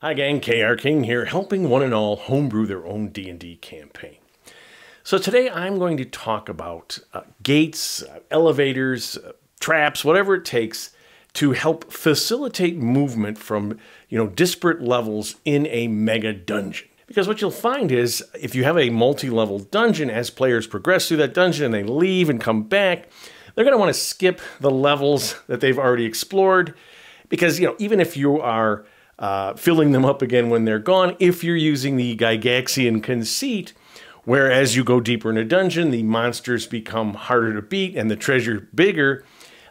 Hi gang, KR King here, helping one and all homebrew their own D&D campaign. So today I'm going to talk about gates, elevators, traps, whatever it takes to help facilitate movement from, disparate levels in a mega dungeon. Because what you'll find is, if you have a multi-level dungeon, as players progress through that dungeon and they leave and come back, they're going to want to skip the levels that they've already explored. Because, even if you are filling them up again when they're gone, if you're using the Gygaxian conceit, where as you go deeper in a dungeon, the monsters become harder to beat and the treasure bigger,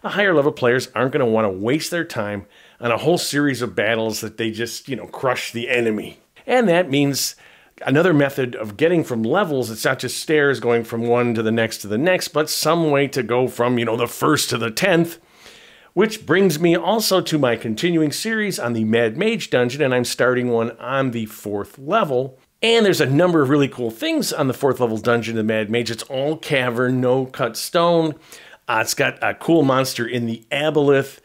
higher level players aren't going to want to waste their time on a whole series of battles that they just, crush the enemy. And that means another method of getting from levels, it's not just stairs going from one to the next, but some way to go from, the first to the 10th. Which brings me also to my continuing series on the Mad Mage dungeon, and I'm starting one on the 4th level. And there's a number of really cool things on the 4th level dungeon of Mad Mage. It's all cavern, no cut stone. It's got a cool monster in the Aboleth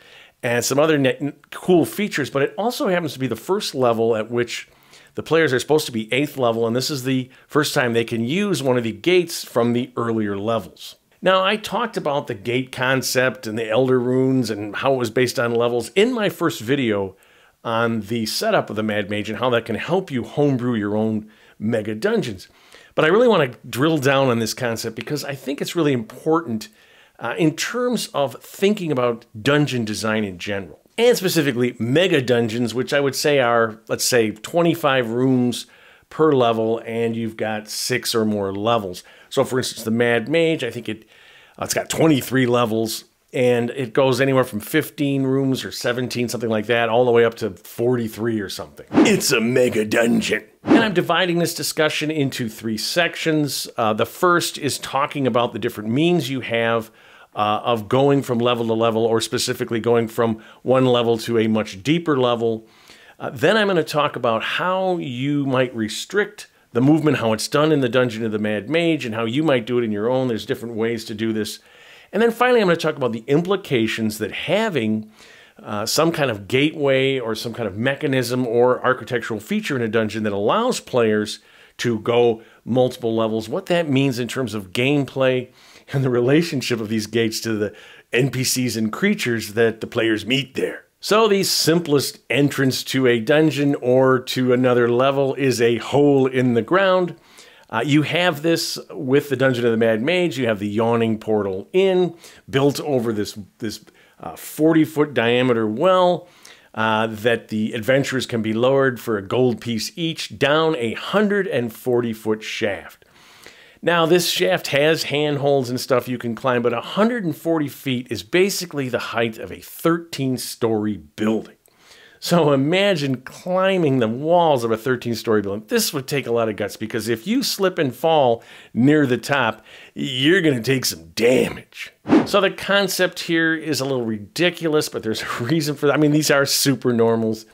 and some other cool features, but it also happens to be the first level at which the players are supposed to be 8th level, and this is the first time they can use one of the gates from the earlier levels. Now, I talked about the gate concept and the Elder Runes and how it was based on levels in my first video on the setup of the Mad Mage and how that can help you homebrew your own mega dungeons. But I really want to drill down on this concept because I think it's really important in terms of thinking about dungeon design in general. And specifically mega dungeons, which I would say are, let's say, 25 rooms per level, and you've got 6 or more levels. So for instance, the Mad Mage, I think it's got 23 levels, and it goes anywhere from 15 rooms or 17, something like that, all the way up to 43 or something. It's a mega dungeon. And I'm dividing this discussion into 3 sections. The first is talking about the different means you have of going from level to level, or specifically going from one level to a much deeper level. Then I'm going to talk about how you might restrict the movement, how it's done in the Dungeon of the Mad Mage, and how you might do it in your own. There's different ways to do this. And then finally, I'm going to talk about the implications that having some kind of gateway or some kind of mechanism or architectural feature in a dungeon that allows players to go multiple levels, what that means in terms of gameplay and the relationship of these gates to the NPCs and creatures that the players meet there. So the simplest entrance to a dungeon or to another level is a hole in the ground. You have this with the Dungeon of the Mad Mage. You have the Yawning Portal Inn built over this 40-foot diameter well that the adventurers can be lowered for a gold piece each down a 140-foot shaft. Now, this shaft has handholds and stuff you can climb, but 140 feet is basically the height of a 13-story building. So imagine climbing the walls of a 13-story building. This would take a lot of guts, because if you slip and fall near the top, you're going to take some damage. So the concept here is a little ridiculous, but there's a reason for that. I mean, these are super normals,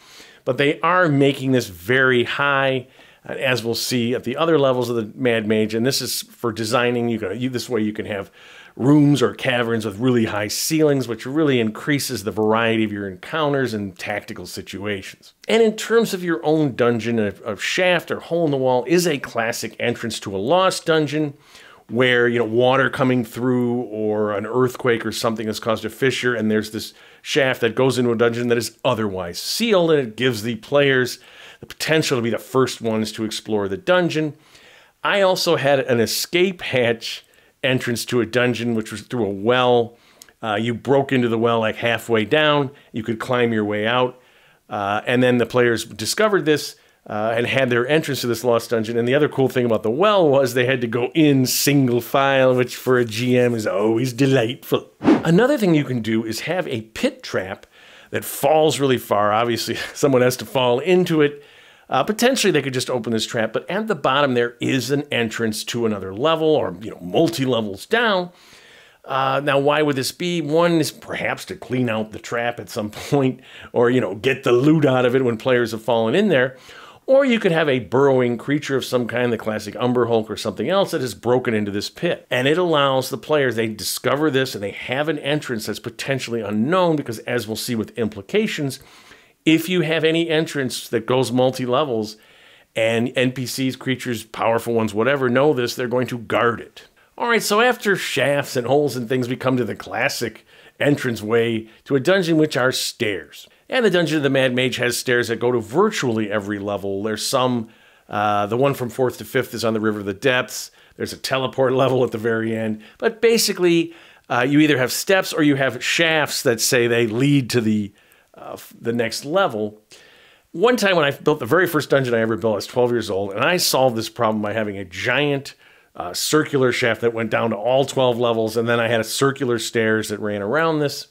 but they are making this very high, as we'll see at the other levels of the Mad Mage. And this is for designing. This way you can have rooms or caverns with really high ceilings, which really increases the variety of your encounters and tactical situations. And in terms of your own dungeon, a shaft or hole in the wall is a classic entrance to a lost dungeon, where water coming through or an earthquake or something has caused a fissure, and there's this shaft that goes into a dungeon that is otherwise sealed, and it gives the players the potential to be the first ones to explore the dungeon. I also had an escape hatch entrance to a dungeon, which was through a well. You broke into the well like halfway down. You could climb your way out. And then the players discovered this and had their entrance to this lost dungeon. And the other cool thing about the well was they had to go in single file, which for a GM is always delightful. Another thing you can do is have a pit trap that falls really far. Obviously, someone has to fall into it. Potentially, they could just open this trap, but at the bottom there is an entrance to another level, or multi-levels down. Now, why would this be? One is perhaps to clean out the trap at some point, or get the loot out of it when players have fallen in there. Or you could have a burrowing creature of some kind, the classic Umber Hulk or something else, that has broken into this pit. And it allows the players, they discover this and they have an entrance that's potentially unknown, because as we'll see with implications, If you have any entrance that goes multi-levels, and NPCs, creatures, powerful ones, whatever, know this, they're going to guard it. All right, so after shafts and holes and things, we come to the classic entranceway to a dungeon, which are stairs. And the Dungeon of the Mad Mage has stairs that go to virtually every level. There's some, the one from 4th to 5th is on the River of the Depths. There's a teleport level at the very end. But basically, you either have steps or you have shafts that say they lead to the next level. One time when I built the very first dungeon I ever built, I was 12 years old, and I solved this problem by having a giant circular shaft that went down to all 12 levels, and then I had a circular stairs that ran around this.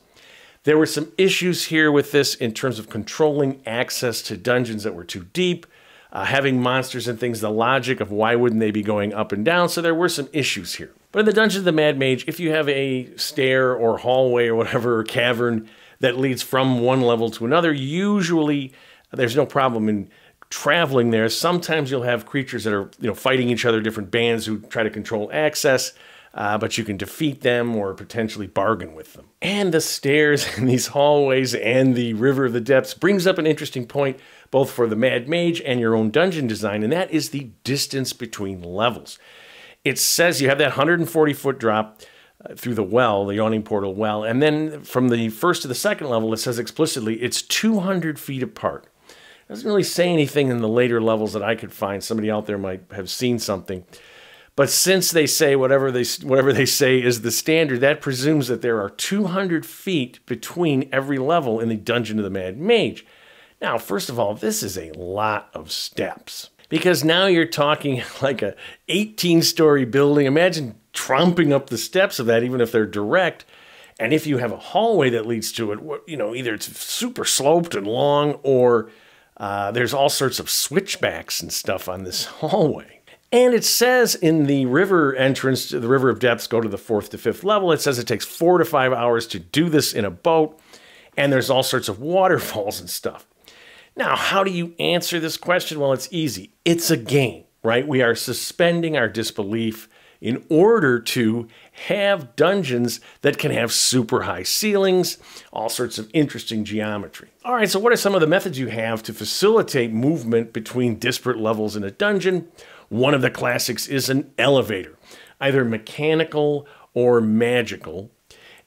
There were some issues here with this in terms of controlling access to dungeons that were too deep, having monsters and things, the logic of why wouldn't they be going up and down, so there were some issues here. But in the Dungeon of the Mad Mage, if you have a stair or hallway or whatever, or cavern that leads from one level to another, usually there's no problem in traveling there. Sometimes you'll have creatures that are, fighting each other, different bands who try to control access, but you can defeat them or potentially bargain with them. And the stairs in these hallways and the River of the Depths brings up an interesting point, both for the Mad Mage and your own dungeon design, and that is the distance between levels. It says you have that 140-foot drop through the well, the Yawning Portal well, and then from the first to the second level, it says explicitly it's 200 feet apart. It doesn't really say anything in the later levels that I could find. Somebody out there might have seen something. But since they say whatever they say is the standard, that presumes that there are 200 feet between every level in the Dungeon of the Mad Mage. Now, first of all, this is a lot of steps, because now you're talking like a 18-story building. Imagine tromping up the steps of that, even if they're direct. And if you have a hallway that leads to it, either it's super sloped and long, or there's all sorts of switchbacks and stuff on this hallway. And it says in the river entrance to the River of Depths, go to the 4th to 5th level, it says it takes 4 to 5 hours to do this in a boat, and there's all sorts of waterfalls and stuff. Now, how do you answer this question? Well, it's easy. It's a game, right? We are suspending our disbelief in order to have dungeons that can have super high ceilings, all sorts of interesting geometry. All right, so what are some of the methods you have to facilitate movement between disparate levels in a dungeon? One of the classics is an elevator, either mechanical or magical.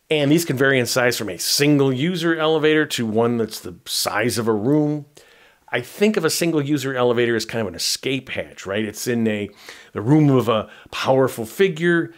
And these can vary in size from a single user elevator to one that's the size of a room. I think of a single user elevator as kind of an escape hatch, right? It's in the room of a powerful figure,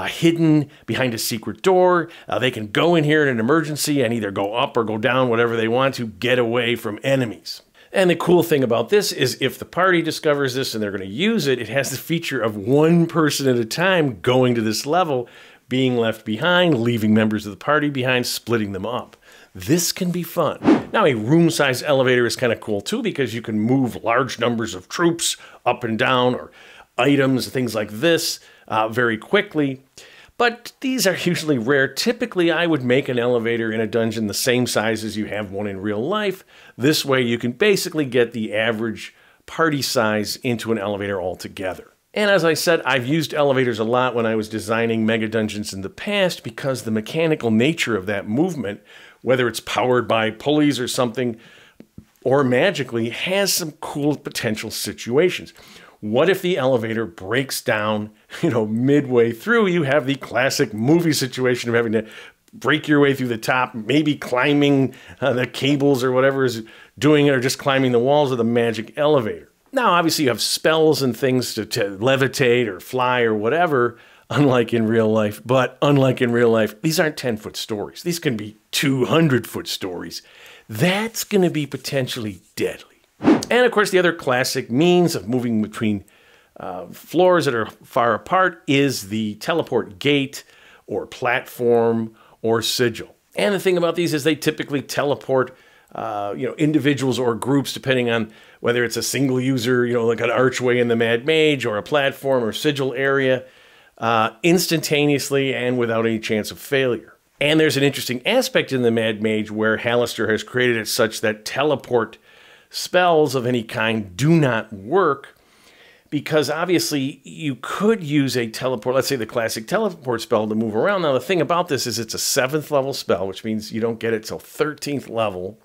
hidden behind a secret door. They can go in here in an emergency and either go up or go down, whatever they want to get away from enemies. And the cool thing about this is if the party discovers this and they're going to use it, it has the feature of one person at a time going to this level, being left behind, leaving members of the party behind, splitting them up. This can be fun. Now, a room-size elevator is kind of cool too, because you can move large numbers of troops up and down, or items, things like this, very quickly. But these are usually rare. Typically, I would make an elevator in a dungeon the same size as you have one in real life. This way, you can basically get the average party size into an elevator altogether. And as I said, I've used elevators a lot when I was designing mega dungeons in the past, because the mechanical nature of that movement, whether it's powered by pulleys or something, or magically, has some cool potential situations. What if the elevator breaks down, midway through? You have the classic movie situation of having to break your way through the top, maybe climbing the cables or whatever is doing it, or just climbing the walls of the magic elevator. Now, obviously, you have spells and things to levitate or fly or whatever, unlike in real life. But unlike in real life, these aren't 10-foot stories. These can be 200-foot stories. That's going to be potentially deadly. And, of course, the other classic means of moving between floors that are far apart is the teleport gate or platform or sigil. And the thing about these is they typically teleport individuals or groups, depending on whether it's a single user, like an archway in the Mad Mage, or a platform or sigil area, instantaneously and without any chance of failure. And there's an interesting aspect in the Mad Mage where Hallister has created it such that teleport spells of any kind do not work, because obviously you could use a teleport, let's say the classic teleport spell, to move around. Now, the thing about this is it's a 7th level spell, which means you don't get it till 13th level,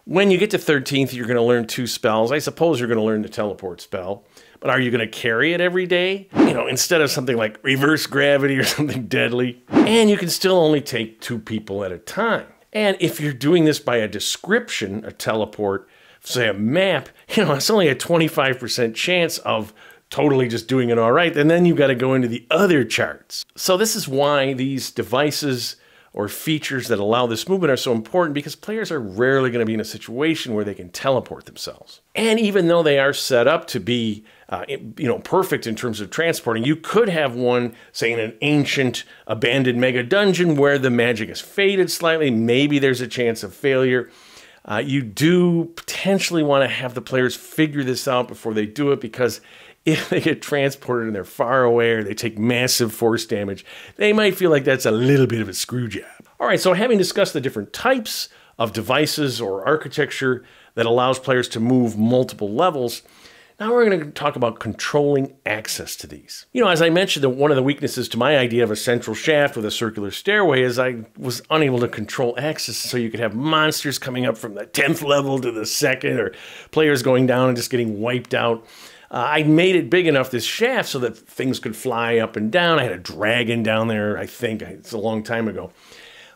When you get to 13th, you're going to learn 2 spells. I suppose you're going to learn the teleport spell. But are you going to carry it every day? You know, instead of something like reverse gravity or something deadly. And you can still only take 2 people at a time. And if you're doing this by a description, a teleport, say a map, you know, it's only a 25% chance of totally just doing it all right. And then you've got to go into the other charts. So this is why these devices or features that allow this movement are so important, because players are rarely going to be in a situation where they can teleport themselves. And even though they are set up to be perfect in terms of transporting, you could have one, say, in an ancient abandoned mega dungeon where the magic has faded slightly. Maybe there's a chance of failure. You do potentially want to have the players figure this out before they do it, because if they get transported and they're far away or they take massive force damage, they might feel like that's a little bit of a screw job. All right, so having discussed the different types of devices or architecture that allows players to move multiple levels, now we're going to talk about controlling access to these. You know, as I mentioned, one of the weaknesses to my idea of a central shaft with a circular stairway is I was unable to control access, so you could have monsters coming up from the 10th level to the 2nd, or players going down and just getting wiped out. I made it big enough, this shaft, so that things could fly up and down. I had a dragon down there, I think. It's a long time ago.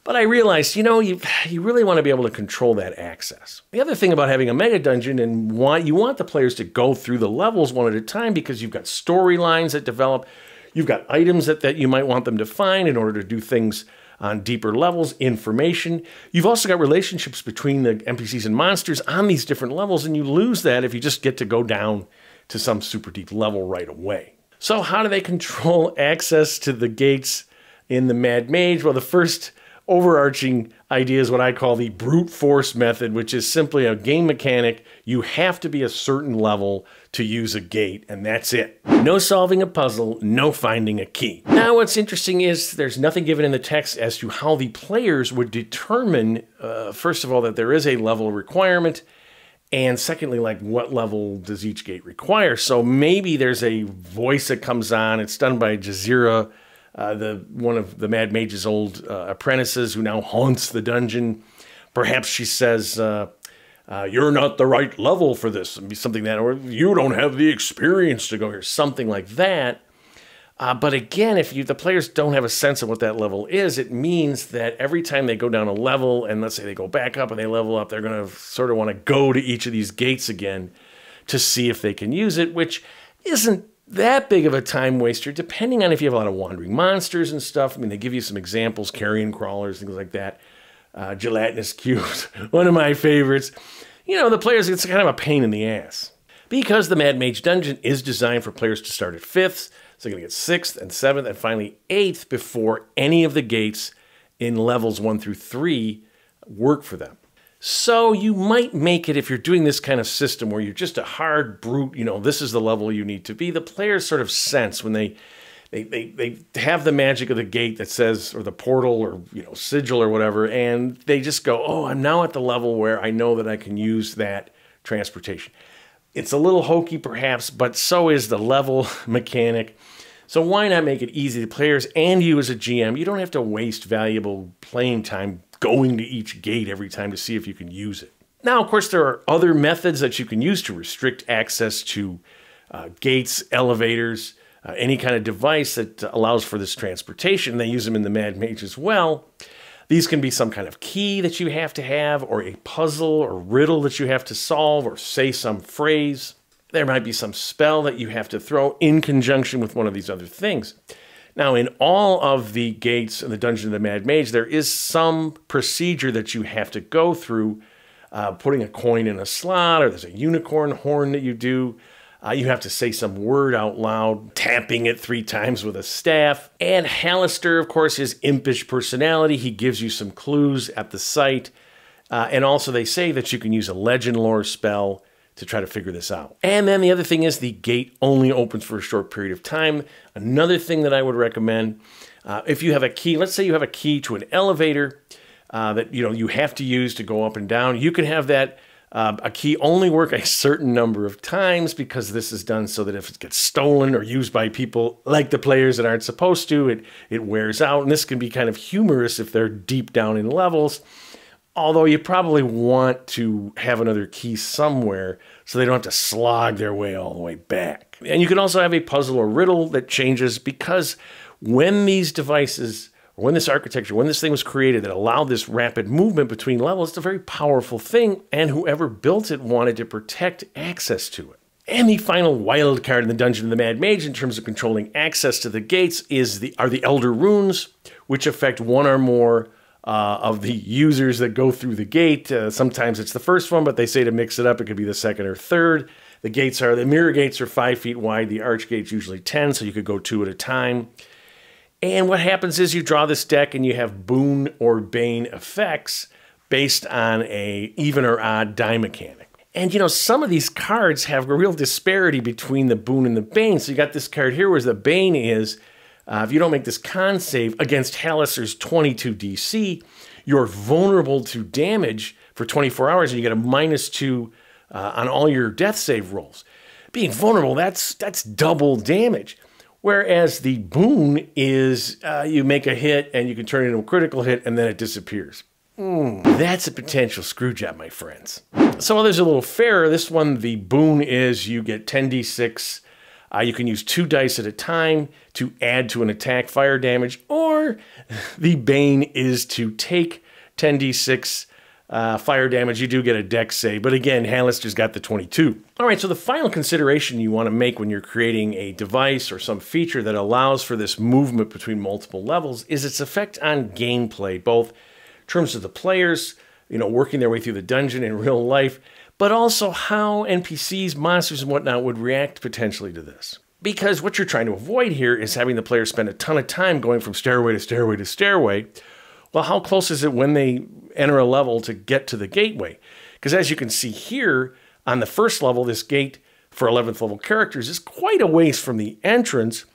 But I realized, you know, you really want to be able to control that access. The other thing about having a mega dungeon, and you want the players to go through the levels one at a time, because you've got storylines that develop. You've got items that you might want them to find in order to do things on deeper levels, information. You've also got relationships between the NPCs and monsters on these different levels, and you lose that if you just get to go down to some super deep level right away. So how do they control access to the gates in the Mad Mage? Well, the first overarching idea is what I call the brute force method, which is simply a game mechanic. You have to be a certain level to use a gate, and that's it. No solving a puzzle, no finding a key. Now, what's interesting is there's nothing given in the text as to how the players would determine, first of all, that there is a level requirement, and secondly, like, what level does each gate require? So maybe there's a voice that comes on. It's done by Jazeera, one of the Mad Mage's old apprentices who now haunts the dungeon. Perhaps she says, you're not the right level for this, something that, or you don't have the experience to go here, something like that. But again, if the players don't have a sense of what that level is, it means that every time they go down a level, and let's say they go back up and they level up, they're going to sort of want to go to each of these gates again to see if they can use it, which isn't that big of a time waster, depending on if you have a lot of wandering monsters and stuff. I mean, they give you some examples, carrion crawlers, things like that. Gelatinous cubes, one of my favorites. You know, the players, it's kind of a pain in the ass. Because the Mad Mage dungeon is designed for players to start at 5th, so they're going to get 6th and 7th and finally 8th before any of the gates in levels 1 through 3 work for them. So you might make it, if you're doing this kind of system where you're just a hard brute, you know, this is the level you need to be, the players sort of sense when they have the magic of the gate that says, or the portal, or, you know, sigil or whatever, and they just go, oh, I'm now at the level where I know that I can use that transportation. It's a little hokey perhaps, but so is the level mechanic. So why not make it easy to players and you as a GM? You don't have to waste valuable playing time going to each gate every time to see if you can use it. Now, of course, there are other methods that you can use to restrict access to gates, elevators, any kind of device that allows for this transportation. They use them in the Mad Mage as well. These can be some kind of key that you have to have, or a puzzle or riddle that you have to solve, or say some phrase. There might be some spell that you have to throw in conjunction with one of these other things. Now, in all of the gates in the Dungeon of the Mad Mage, there is some procedure that you have to go through, putting a coin in a slot, or there's a unicorn horn that you do. You have to say some word out loud, tapping it 3 times with a staff. And Hallister, of course, his impish personality, he gives you some clues at the site. And also they say that you can use a legend lore spell to try to figure this out. And then the other thing is the gate only opens for a short period of time. Another thing that I would recommend, if you have a key, let's say you have a key to an elevator that you have to use to go up and down, you can have that a key only work a certain number of times, because this is done so that if it gets stolen or used by people like the players that aren't supposed to, it wears out. And this can be kind of humorous if they're deep down in levels. Although you probably want to have another key somewhere so they don't have to slog their way all the way back. And you can also have a puzzle or riddle that changes, because when these devices, or when this architecture, when this thing was created that allowed this rapid movement between levels, it's a very powerful thing, and whoever built it wanted to protect access to it. And the final wild card in the Dungeon of the Mad Mage in terms of controlling access to the gates are the Elder Runes, which affect one or more of the users that go through the gate. Sometimes it's the first one, but they say to mix it up, it could be the second or third. The mirror gates are 5 feet wide. The arch gate's usually 10, so you could go 2 at a time. And what happens is you draw this deck and you have boon or bane effects based on a even or odd die mechanic. And, you know, some of these cards have a real disparity between the boon and the bane. So you got this card here where the bane is, if you don't make this con save against Halaster's 22 DC, you're vulnerable to damage for 24 hours, and you get a -2 on all your death save rolls. Being vulnerable, that's double damage. Whereas the boon is you make a hit and you can turn it into a critical hit and then it disappears. That's a potential screw job, my friends. Some others are a little fairer. This one, the boon is you get 10d6. You can use 2 dice at a time to add to an attack fire damage, or the bane is to take 10d6 fire damage. You do get a dex save, but again, Halaster's got the 22. All right, so the final consideration you want to make when you're creating a device or some feature that allows for this movement between multiple levels is its effect on gameplay, both in terms of the players, you know, working their way through the dungeon in real life, but also how NPCs, monsters, and whatnot would react potentially to this. Because what you're trying to avoid here is having the players spend a ton of time going from stairway to stairway to stairway. Well, how close is it when they enter a level to get to the gateway? Because as you can see here, on the first level, this gate for 11th level characters is quite a ways from the entrance.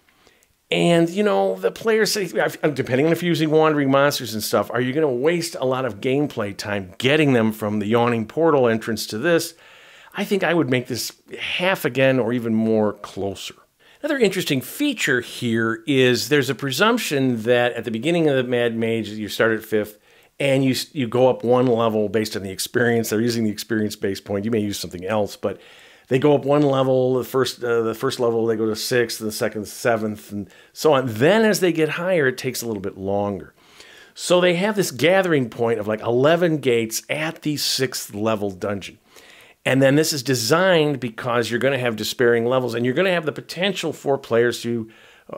And, you know, the players say, depending on if you're using wandering monsters and stuff, are you going to waste a lot of gameplay time getting them from the yawning portal entrance to this? I think I would make this half again or even more closer. Another interesting feature here is there's a presumption that at the beginning of the Mad Mage, you start at 5th, and you go up 1 level based on the experience. They're using the experience base point. You may use something else, but they go up 1 level. The first level, they go to 6th, and the second, 7th, and so on. Then as they get higher, it takes a little bit longer. So they have this gathering point of like 11 gates at the 6th level dungeon. And then this is designed because you're going to have despairing levels, and you're going to have the potential for players to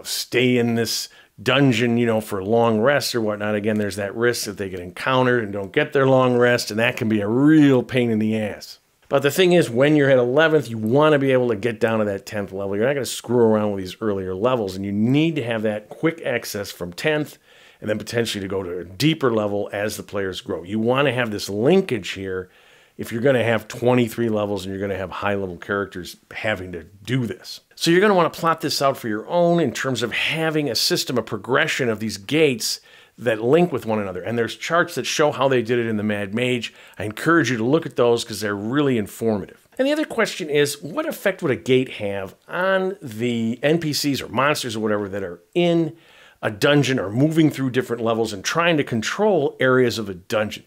stay in this dungeon, you know, for long rests or whatnot. Again, there's that risk that they get encountered and don't get their long rest, and that can be a real pain in the ass. But the thing is, when you're at 11th, you want to be able to get down to that 10th level. You're not going to screw around with these earlier levels, and you need to have that quick access from 10th and then potentially to go to a deeper level as the players grow. You want to have this linkage here if you're going to have 23 levels and you're going to have high-level characters having to do this. So you're going to want to plot this out for your own in terms of having a system, a progression of these gates that link with one another. And there's charts that show how they did it in the Mad Mage. I encourage you to look at those because they're really informative. And the other question is, what effect would a gate have on the NPCs or monsters or whatever that are in a dungeon or moving through different levels and trying to control areas of a dungeon?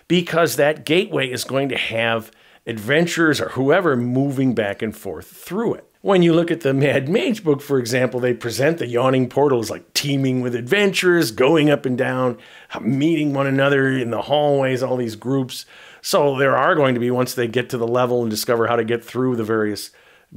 Because that gateway is going to have adventurers or whoever moving back and forth through it. When you look at the Mad Mage book, for example, they present the yawning portal as like teeming with adventurers, going up and down, meeting one another in the hallways, all these groups. So there are going to be, once they get to the level and discover how to get through the various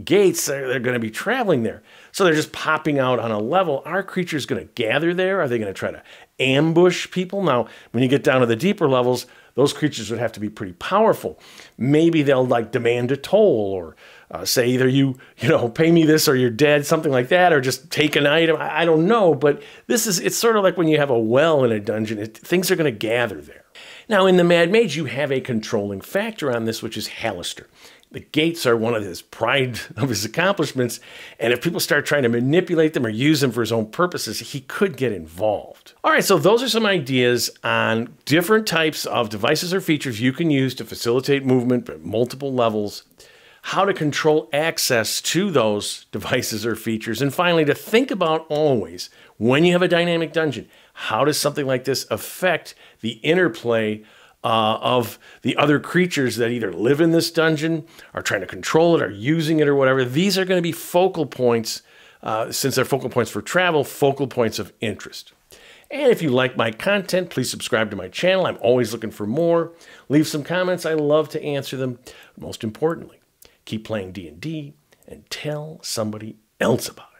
gates, they're going to be traveling there. So they're just popping out on a level. Are creatures going to gather there? Are they going to try to ambush people? Now, when you get down to the deeper levels, those creatures would have to be pretty powerful. Maybe they'll like demand a toll or say either you pay me this or you're dead, something like that, or just take an item. I don't know, but it's sort of like when you have a well in a dungeon, things are going to gather there. Now, in the Mad Mage, you have a controlling factor on this, which is Halaster. The gates are one of his pride of his accomplishments, and if people start trying to manipulate them or use them for his own purposes, he could get involved. All right, so those are some ideas on different types of devices or features you can use to facilitate movement at multiple levels, how to control access to those devices or features, and finally, to think about always, when you have a dynamic dungeon, how does something like this affect the interplay of the other creatures that either live in this dungeon, are trying to control it, are using it or whatever. These are going to be focal points, since they're focal points for travel, focal points of interest. And if you like my content, please subscribe to my channel. I'm always looking for more. Leave some comments. I love to answer them. Most importantly, keep playing D&D and tell somebody else about it.